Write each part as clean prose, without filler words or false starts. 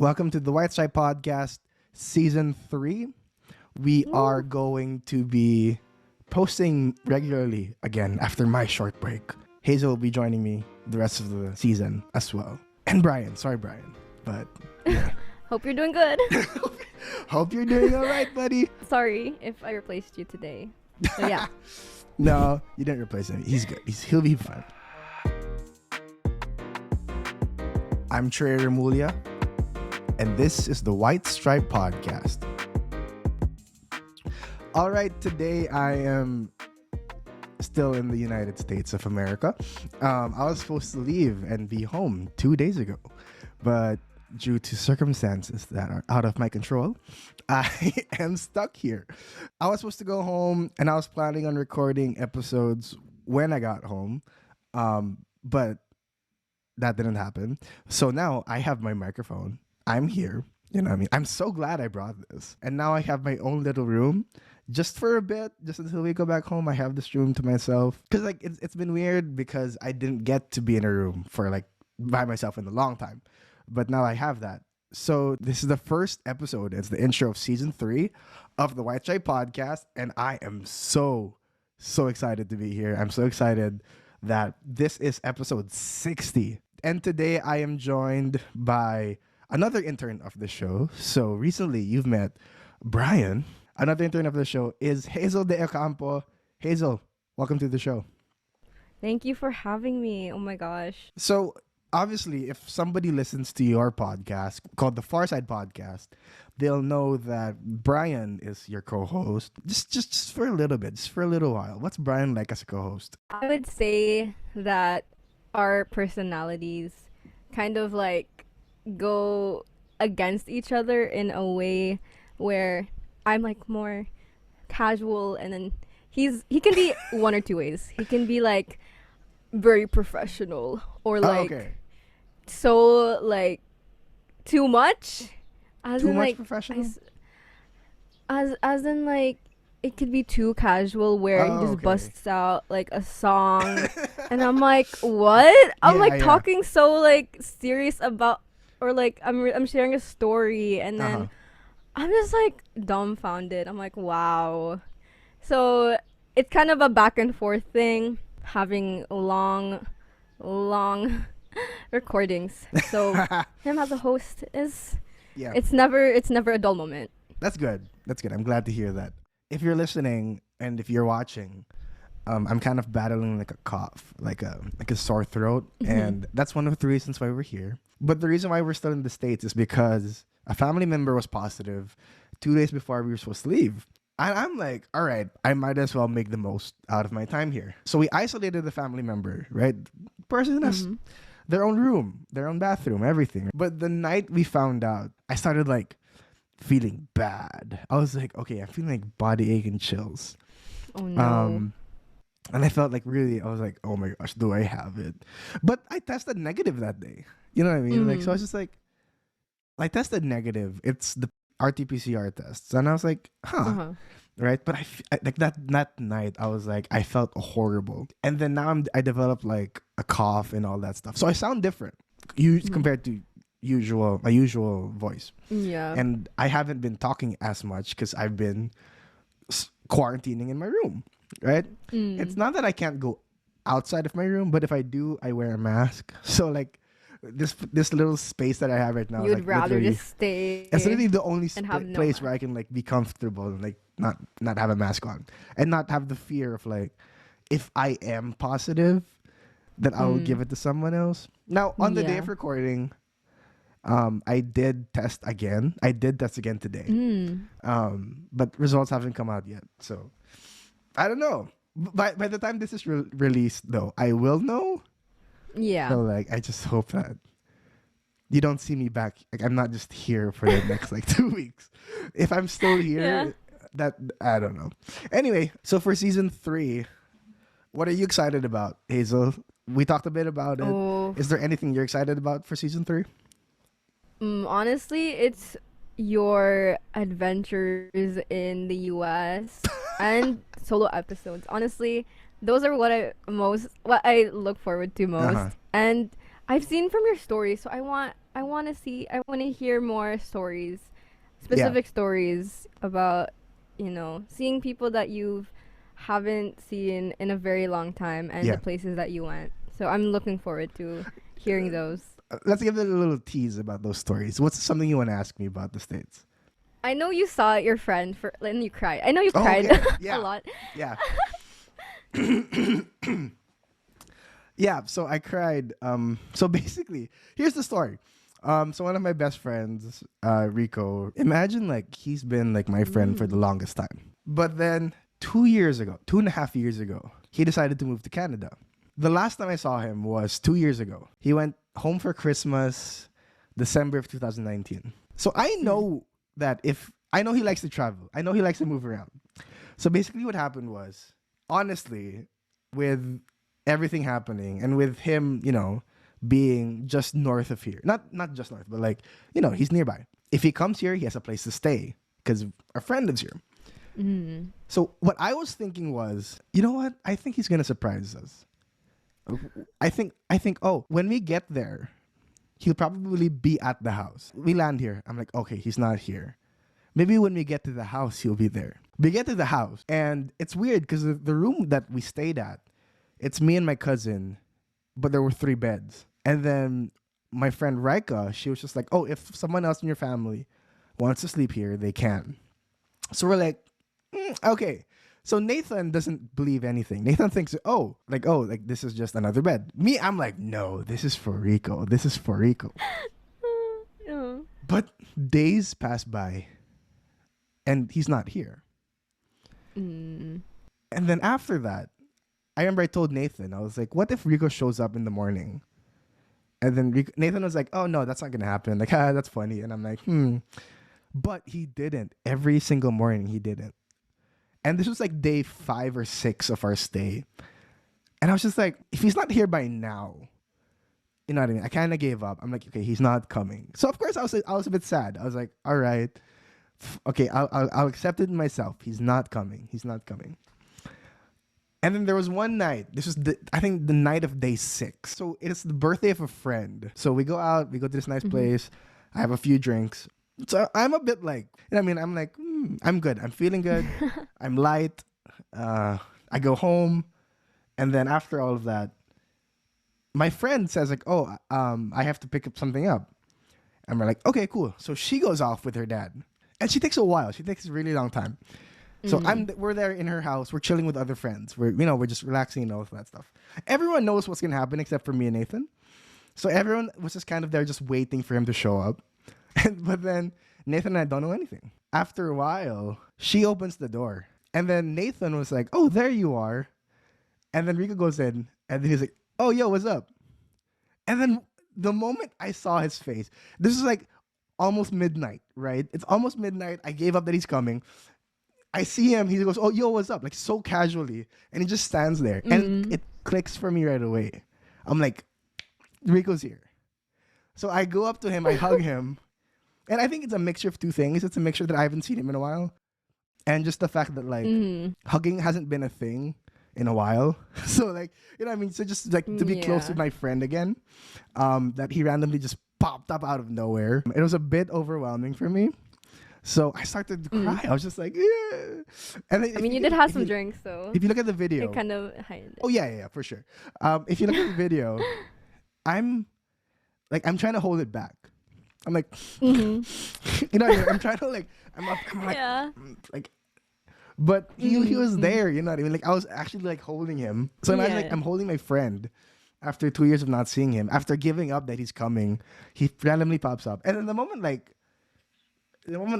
Welcome to the White Stripe Podcast, Season 3. We are going to be posting regularly again after my short break. Hazel will be joining me the rest of the season as well. And Brian. Sorry, Brian. But yeah. Hope you're doing good. Hope you're doing all right, buddy. Sorry if I replaced you today. So yeah. No, you didn't replace him. He's good. He'll be fine. I'm Trey Remulla, and this is the White Stripe Podcast. All right, today I am still in the United States of America. I was supposed to leave and be home 2 days ago, but due to circumstances that are out of my control, I am stuck here. I was supposed to go home, and I was planning on recording episodes when I got home, but that didn't happen. So now I have my microphone. I'm here. You know what I mean? I'm so glad I brought this. And now I have my own little room just for a bit, just until we go back home. I have this room to myself. Because like it's been weird because I didn't get to be in a room for like by myself in a long time. But now I have that. So this is the first episode. It's the intro of season 3 of the White Stripe Podcast. And I am so excited to be here. I'm so excited that this is episode 60. And today I am joined by another intern of the show. So recently you've met Brian. Another intern of the show is Hazel De Ocampo. Hazel, welcome to the show. Thank you for having me. Oh my gosh. So obviously, if somebody listens to your podcast called the Far Side Podcast, they'll know that Brian is your co-host. Just for a little bit, just for a little while. What's Brian like as a co-host? I would say that our personalities kind of like go against each other in a way where I'm like more casual, and then he can be one or two ways. He can be like very professional or like so like too much, as Too in much like professional? as in like it could be too casual where he just busts out like a song and I'm like, what? I'm talking so like serious about, or like I'm sharing a story, and then I'm just like dumbfounded. I'm like, wow. So it's kind of a back and forth thing, having long recordings. So him as a host is it's never a dull moment. That's good. I'm glad to hear that. If you're listening and if you're watching, I'm kind of battling like a cough, like a sore throat, and that's one of the reasons why we're here. But the reason why we're still in the States is because a family member was positive 2 days before we were supposed to leave. And I'm like, all right, I might as well make the most out of my time here. So we isolated the family member, right? Person has their own room, their own bathroom, everything. But the night we found out, I started like feeling bad. I was like, okay, I'm feeling like body ache and chills. Oh no. And I felt like really, I was like, oh my gosh, do I have it? But I tested negative that day. You know what I mean? Like, so I was just like, I tested negative. It's the RT-PCR tests. And I was like, right? But like that night, I was like, I felt horrible. And then now I developed like a cough and all that stuff. So I sound different compared to my usual voice. Yeah. And I haven't been talking as much because I've been quarantining in my room, right? It's not that I can't go outside of my room, but if I do, I wear a mask. So like this little space that I have right now, you'd like, rather just stay. It's literally the only place mask. where I can like be comfortable and like not have a mask on and not have the fear of like, if I am positive, then I will give it to someone else. Now on the day of recording, I did test again. I did test again today. But results haven't come out yet. So I don't know. By the time this is released though, I will know. Yeah. So like I just hope that you don't see me back. Like I'm not just here for the next like 2 weeks. If I'm still here, that I don't know. Anyway, so for season 3, what are you excited about, Hazel? We talked a bit about it. Is there anything you're excited about for season 3? Honestly, it's your adventures in the US and solo episodes. Honestly, those are what I look forward to most. And I've seen from your story, so I want I want to hear more stories, Yeah. specific stories about, seeing people that you haven't seen in a very long time and the Yeah. places that you went. So I'm looking forward to hearing those. Let's give it a little tease about those stories. What's something you want to ask me about the States? I know you saw your friend and you cried. I know you Oh, cried okay. a Yeah. lot. Yeah. Yeah, so I cried. So basically, here's the story. So one of my best friends, Rico, imagine like he's been like my friend for the Mm. longest time. But then 2 years ago, 2.5 years ago, he decided to move to Canada. The last time I saw him was 2 years ago. He went home for Christmas, December of 2019. So I Mm. know that if I know he likes to travel, I know he likes to move around. So basically, what happened was, honestly, with everything happening and with him, being just north of here, not just north, but like, he's nearby. If he comes here, he has a place to stay because our friend lives here. Mm. So what I was thinking was, you know what? I think he's gonna surprise us. I think. Oh, when we get there, he'll probably be at the house. We land here. I'm like, okay, he's not here. Maybe when we get to the house, he'll be there. We get to the house, and it's weird because the room that we stayed at, it's me and my cousin, but there were 3 beds. And then my friend Rika, she was just like, oh, if someone else in your family wants to sleep here, they can. So we're like, okay. So Nathan doesn't believe anything. Nathan thinks, like this is just another bed. Me, I'm like, no, this is for Rico. This is for Rico. Oh. But days pass by, and he's not here. Mm. And then after that, I remember I told Nathan, I was like, what if Rico shows up in the morning? And then Nathan was like, oh no, that's not gonna happen. Like, that's funny. And I'm like, But he didn't. Every single morning he didn't. And this was like day 5 or 6 of our stay. And I was just like, if he's not here by now, you know what I mean? I kind of gave up. I'm like, okay, he's not coming. So of course I was a bit sad. I was like, all right, okay, I'll accept it myself. He's not coming. He's not coming. And then there was one night. This was I think the night of day 6. So it's the birthday of a friend. So we go out. We go to this nice Mm-hmm. place. I have a few drinks. So I'm a bit like, I mean, I'm like, I'm good. I'm feeling good. I'm light. I go home, and then after all of that, my friend says like, oh, I have to pick up something up. And we're like, okay, cool. So she goes off with her dad, and she takes a while. She takes a really long time. So Mm. we're there in her house. We're chilling with other friends. We're just relaxing and all of that stuff. Everyone knows what's gonna happen except for me and Nathan. So everyone was just kind of there, just waiting for him to show up. But then Nathan and I don't know anything. After a while, she opens the door, and then Nathan was like, "Oh, there you are." And then Rico goes in, and then he's like, "Oh, yo, what's up?" And then the moment I saw his face, this is like almost midnight, right? It's almost midnight. I gave up that he's coming. I see him. He goes, "Oh, yo, what's up?" Like so casually, and he just stands there, and Mm. it clicks for me right away. I'm like, Rico's here. So I go up to him, I hug him, and I think it's a mixture of two things. It's a mixture that I haven't seen him in a while, and just the fact that like Mm. hugging hasn't been a thing in a while. So like, you know what I mean? So just like to be close Yeah. with my friend again, that he randomly just popped up out of nowhere. It was a bit overwhelming for me. So I started to Mm. cry. I was just like, yeah. And then I mean, you did have some drinks, so if you look at the you video, kind of hide oh it. yeah, for sure. If you look at the video, I'm I'm trying to hold it back. I'm like, Mm-hmm. you know, what I mean? I'm trying to like, I'm like, Yeah. like, but he was Mm-hmm. there. You know what I mean? Like I was actually like holding him. So imagine like Yeah. I'm holding my friend after 2 years of not seeing him. After giving up that he's coming, he randomly pops up, and then the moment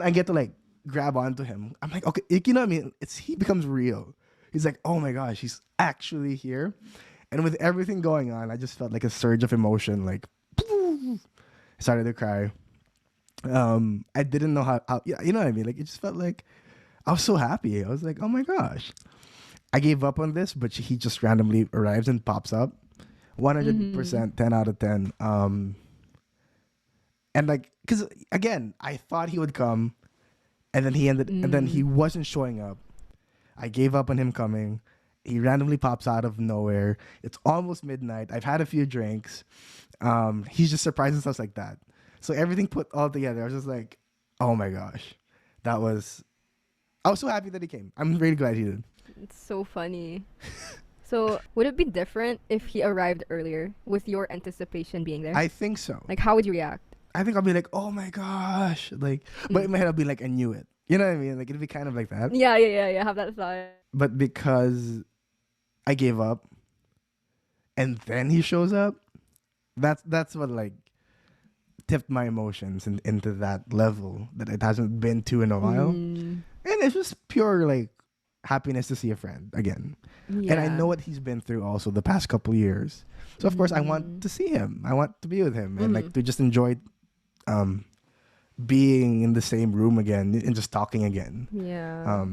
I get to like grab onto him, I'm like, okay, you know what I mean? He becomes real. He's like, oh my gosh, he's actually here. And with everything going on, I just felt like a surge of emotion. Like, I started to cry. I didn't know how yeah, you know what I mean? Like, it just felt like I was so happy. I was like, oh my gosh. I gave up on this, but he just randomly arrives and pops up. Mm-hmm. 100%, 10 out of 10. And like, because again, I thought he would come, and then and then he Mm. wasn't showing up. I gave up on him coming. He randomly pops out of nowhere. It's almost midnight. I've had a few drinks. He just surprises us like that. So everything put all together, I was just like, oh my gosh, I was so happy that he came. I'm really glad he did. It's so funny. So would it be different if he arrived earlier with your anticipation being there? I think so. Like, how would you react? I think I'll be like, oh my gosh, like, but in my head I'll be like, I knew it. You know what I mean? Like it'd be kind of like that. Yeah. Have that thought. But because I gave up, and then he shows up, that's what like tipped my emotions into that level that it hasn't been to in a while. And it's just pure like happiness to see a friend again. Yeah. And I know what he's been through also the past couple years. So of course I want to see him. I want to be with him and like to just enjoy being in the same room again and just talking again. Yeah.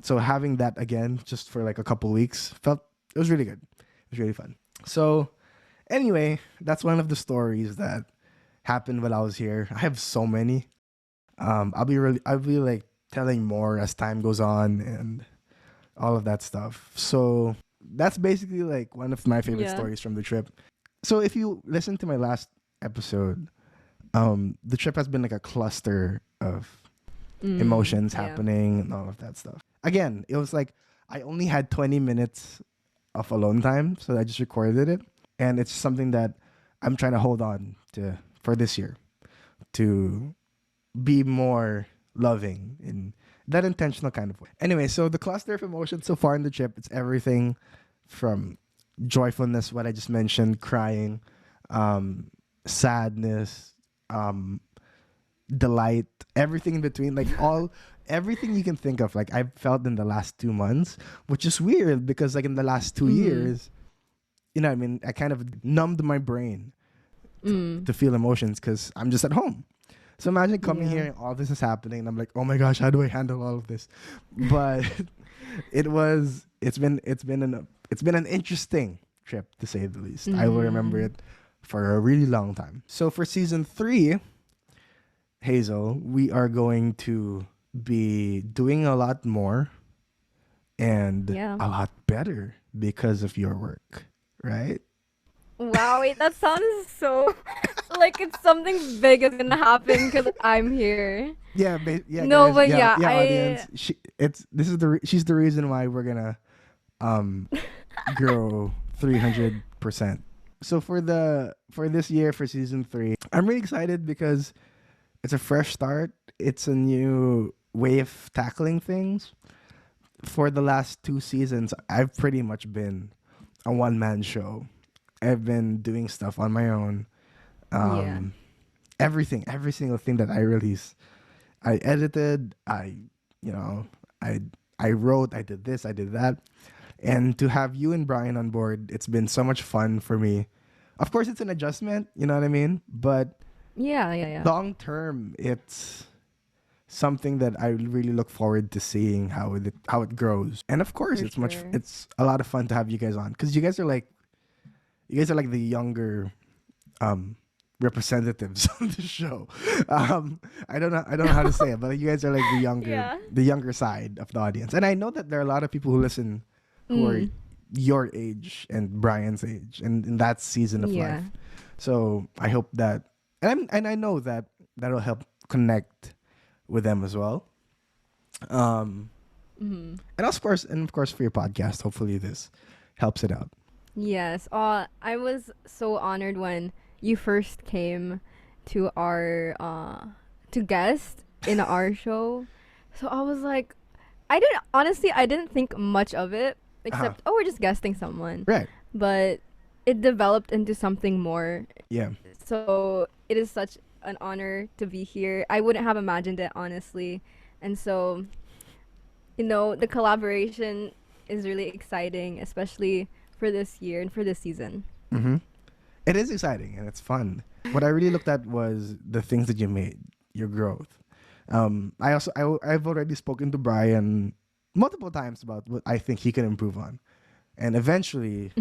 So having that again just for like a couple weeks it was really good. It was really fun. So anyway, that's one of the stories that happened while I was here. I have so many. I'll be like telling more as time goes on and all of that stuff. So that's basically like one of my favorite stories from the trip. So if you listen to my last episode, the trip has been like a cluster of emotions happening and all of that stuff. Again, it was like I only had 20 minutes of alone time, so I just recorded it. And it's something that I'm trying to hold on to for this year, to be more loving in that intentional kind of way. Anyway, so the cluster of emotions so far in the trip, it's everything from joyfulness, what I just mentioned, crying, sadness, delight, everything in between, like everything you can think of, like I've felt in the last 2 months, which is weird because like in the last 2 years, you know what I mean, I kind of numbed my brain to feel emotions because I'm just at home. So imagine coming here and all this is happening and I'm like, oh my gosh, how do I handle all of this? But it's been an interesting trip to say the least. I will remember it for a really long time. So for season 3, Hazel, we are going to be doing a lot more and a lot better because of your work, right? Wow, wait, that sounds so like it's something big is gonna happen because I'm here. Yeah, no, guys, but audience. She's the reason why we're gonna grow 300%. So for this year for season 3, I'm really excited because it's a fresh start. It's a new way of tackling things. For the last 2 seasons, I've pretty much been a one-man show. I've been doing stuff on my own. Every single thing that I release, I edited, I wrote, I did this, I did that. And to have you and Brian on board, it's been so much fun for me. Of course, it's an adjustment, you know what I mean? But long term, it's something that I really look forward to seeing how it grows. And of course, it's a lot of fun to have you guys on because you guys are like the younger representatives on the show. I don't know how to say it, but you guys are like the younger side of the audience. And I know that there are a lot of people who listen who are your age and Brian's age and in that season of life. So I hope that and I know that that'll help connect with them as well. And of course for your podcast, hopefully this helps it out. Yes. I was so honored when you first came to our to guest in our show. So I was like, I didn't think much of it except we're just guesting someone. Right. But it developed into something more. Yeah. So it is such an honor to be here. I wouldn't have imagined it, honestly. And so, the collaboration is really exciting, especially for this year and for this season. It is exciting and it's fun. What I really looked at was the things that you made, your growth. I've already spoken to Brian multiple times about what I think he can improve on, and eventually,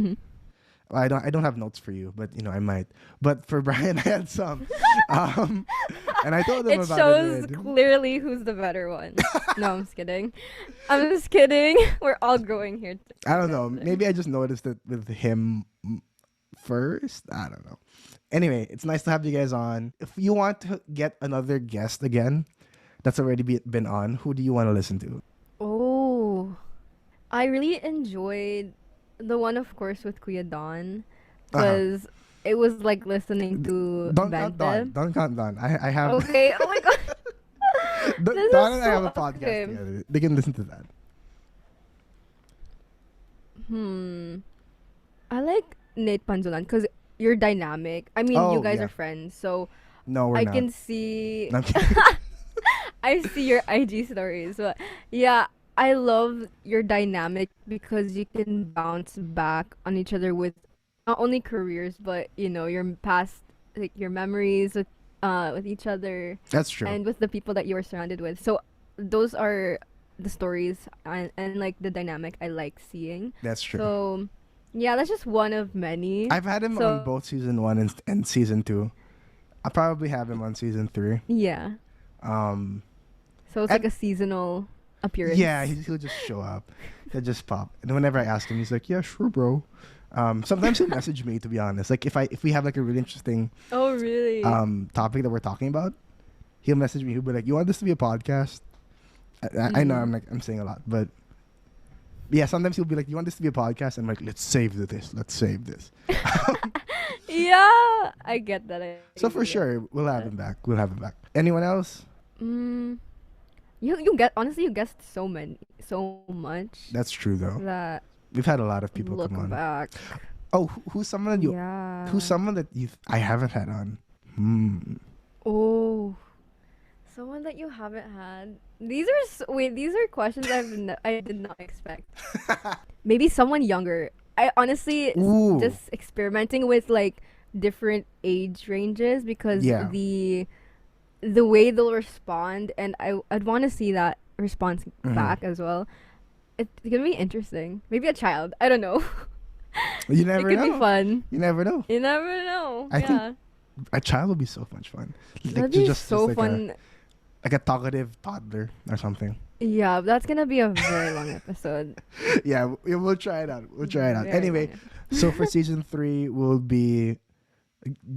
I don't have notes for you, but I might. But for Brian, I had some, and I told him about it. It shows clearly who's the better one. No, I'm just kidding. We're all growing here. I don't know. Maybe I just noticed it with him first. I don't know. Anyway, it's nice to have you guys on. If you want to get another guest again that's already been on, who do you want to listen to? Oh, I really enjoyed the one, of course, with Kuya Don, Uh-huh. because it was like listening to Don't count Don. Ben&Ben. Don't count Don. I have Okay. Oh my god. This Don is and I have a so podcast okay. together. They can listen to that. I like Nate Panzulan because you're dynamic. I mean, you Oh guys yeah. are friends, so No, we're I not. can see. No, I'm kidding. I see your IG stories, but yeah, I love your dynamic because you can bounce back on each other with not only careers, but your past, like your memories with each other That's true. and with the people that you were surrounded with. So those are the stories and like the dynamic I like seeing. That's true. So yeah, that's just one of many. I've had him on So both season 1 and season 2. I'll probably have him on season 3. yeah, Um, so it's and- like a seasonal appearance. yeah, he'll just show up. He'll just pop. And whenever I ask him, he's like, "Yeah, sure, bro." Sometimes he'll message me, to be honest. Like if we have like a really interesting Oh really? topic that we're talking about, he'll message me. He'll be like, "You want this to be a podcast?" I know I'm saying a lot, but yeah, sometimes he'll be like, "You want this to be a podcast?" I'm like, "Let's save this. Let's save this." Yeah, I get that. So for sure, we'll have him back. We'll have him back. Anyone else? You get honestly you guessed so much That's true though. that We've had a lot of people look come on. back. Oh, who's someone that you? Yeah. Who's someone that I haven't had on? Oh, someone that you haven't had. These are these are questions I did not expect. Maybe someone younger. I honestly Ooh. just experimenting with like different age ranges because Yeah. the way they'll respond, and I'd want to see that response back as well. It's gonna be interesting. Maybe a child. I don't know. You It never could know. be fun. You never know. You never know. I think Yeah. A child would be so much fun. Like, That'd be just so like fun. like a talkative toddler or something. Yeah, that's gonna be a very long episode. Yeah, we'll try it out. We'll try it out. Very Anyway, long. so for season 3, we'll be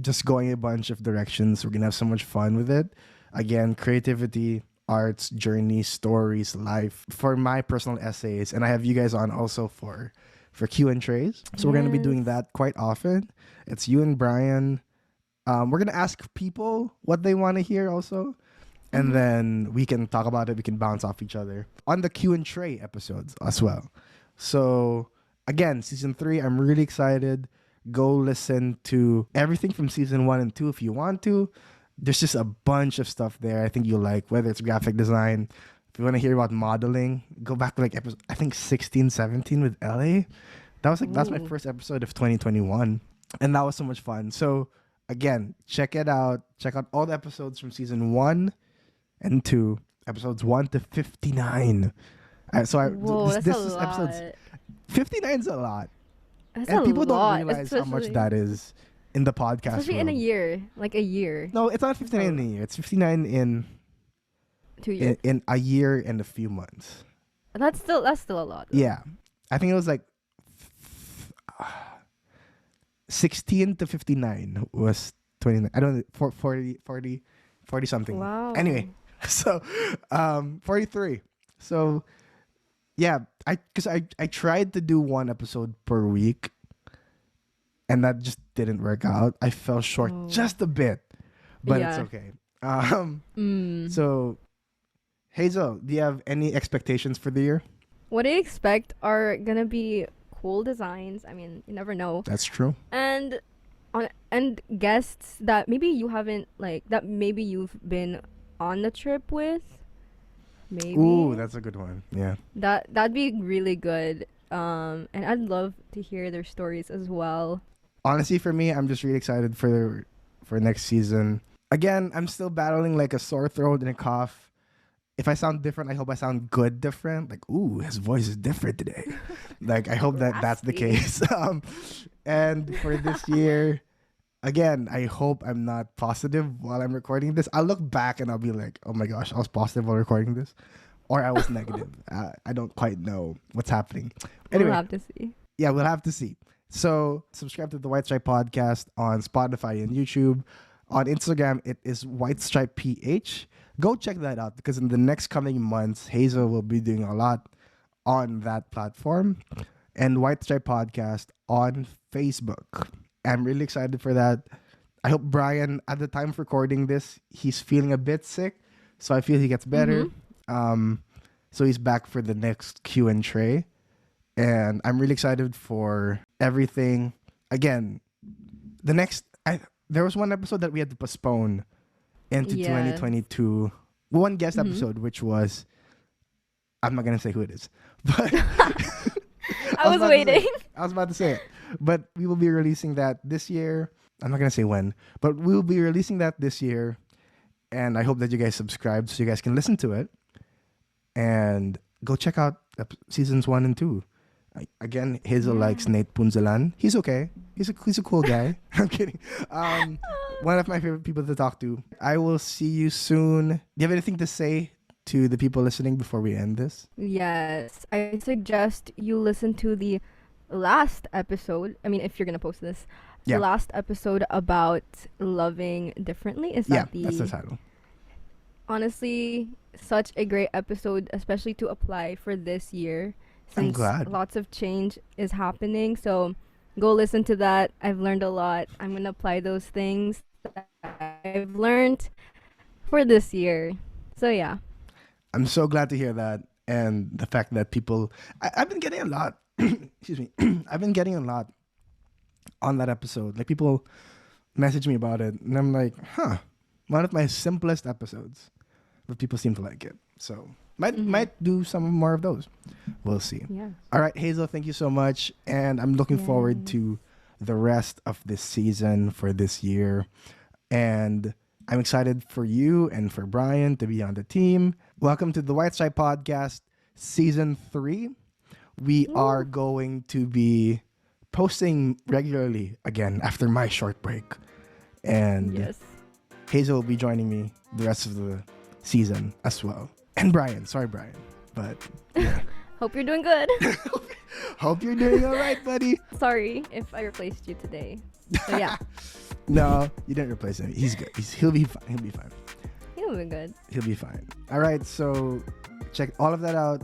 just going a bunch of directions. We're gonna have so much fun with it. Again, creativity, arts, journey, stories, life. For my personal essays, and I have you guys on also for Q and Trays. So we're gonna be doing Yes. that quite often. It's you and Brian. We're gonna ask people what they want to hear also, and then we can talk about it. We can bounce off each other on the Q and Tray episodes as well. So again, season 3, I'm really excited. Go listen to everything from season 1 and 2 if you want to. There's just a bunch of stuff there I think you'll like, whether it's graphic design. If you want to hear about modeling, go back to like episode, I think 16, 17 with LA. That's my Ooh. first episode of 2021. And that was so much fun. So again, check it out. Check out all the episodes from season 1 and 2, episodes 1 to 59. Whoa, that's this a is lot. episodes 59 is a lot. That's And a people lot, don't realize how much especially- that is in the podcast Especially in a world. year, like a year, No, it's not 59 in a year. It's 59 in 2 years. in a year and a few months. That's still a lot. though. Yeah. I think it was like 16 to 59 was 29. I don't know, 40 something. Wow. Anyway, so 43. So yeah, because I tried to do one episode per week and that just didn't work out. I fell short Oh. just a bit, but it's Yeah. okay. So Hazel, do you have any expectations for the year? What I expect are gonna be cool designs. I mean, you never know. That's true. And guests that maybe you haven't that maybe you've been on the trip with. Maybe. Ooh, that's a good one. Yeah. That'd be really good. And I'd love to hear their stories as well. Honestly, for me, I'm just really excited for next season. Again, I'm still battling like a sore throat and a cough. If I sound different, I hope I sound good different. Like, ooh, his voice is different today. Like, I hope that's the Raspy. case. And for this year, again, I hope I'm not positive while I'm recording this. I'll look back and I'll be like, oh my gosh, I was positive while recording this. Or I was negative. I don't quite know what's happening. Anyway, We'll have to see. yeah, we'll have to see. So subscribe to the White Stripe Podcast on Spotify and YouTube. On Instagram, it is White Stripe PH. Go check that out because in the next coming months, Hazel will be doing a lot on that platform, and White Stripe Podcast on Facebook. I'm really excited for that. I hope Brian, at the time of recording this, he's feeling a bit sick, so I feel he gets better. So he's back for the next Q and Trey, and I'm really excited for everything. Again, there was one episode that we had to postpone into 2022. One guest episode, which was, I'm not gonna say who it is, but I was waiting. I was about to say it, but we will be releasing that this year. I'm not gonna say when, but we will be releasing that this year, and I hope that you guys subscribe so you guys can listen to it and go check out seasons 1 and 2. Again, Hazel likes Nate Punzalan. He's okay. He's a cool guy. I'm kidding. One of my favorite people to talk to. I will see you soon. Do you have anything to say to the people listening before we end this? Yes. I suggest you listen to the last episode. I mean, if you're going to post this. The last episode about loving differently. Is that that's the title. Honestly, such a great episode, especially to apply for this year. Since I'm glad. Lots of change is happening. So go listen to that. I've learned a lot. I'm going to apply those things that I've learned for this year. So yeah. I'm so glad to hear that. And the fact that people... I've been getting a lot. Excuse me. I've been getting a lot on that episode. Like, people message me about it. And I'm like, one of my simplest episodes. But people seem to like it. So... Might do some more of those. We'll see. Yeah. All right, Hazel, thank you so much. And I'm looking forward to the rest of this season for this year. And I'm excited for you and for Brian to be on the team. Welcome to the White Stripe Podcast, Season 3. We are going to be posting regularly again after my short break. And Hazel will be joining me the rest of the season as well. And Brian. Sorry, Brian. But yeah. Hope you're doing good. Hope you're doing all right, buddy. Sorry if I replaced you today. So yeah. No, you didn't replace him. He's good. He'll be fine. He'll be fine. He'll be good. He'll be fine. All right. So check all of that out.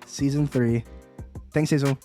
Season 3. Thanks, Hazel.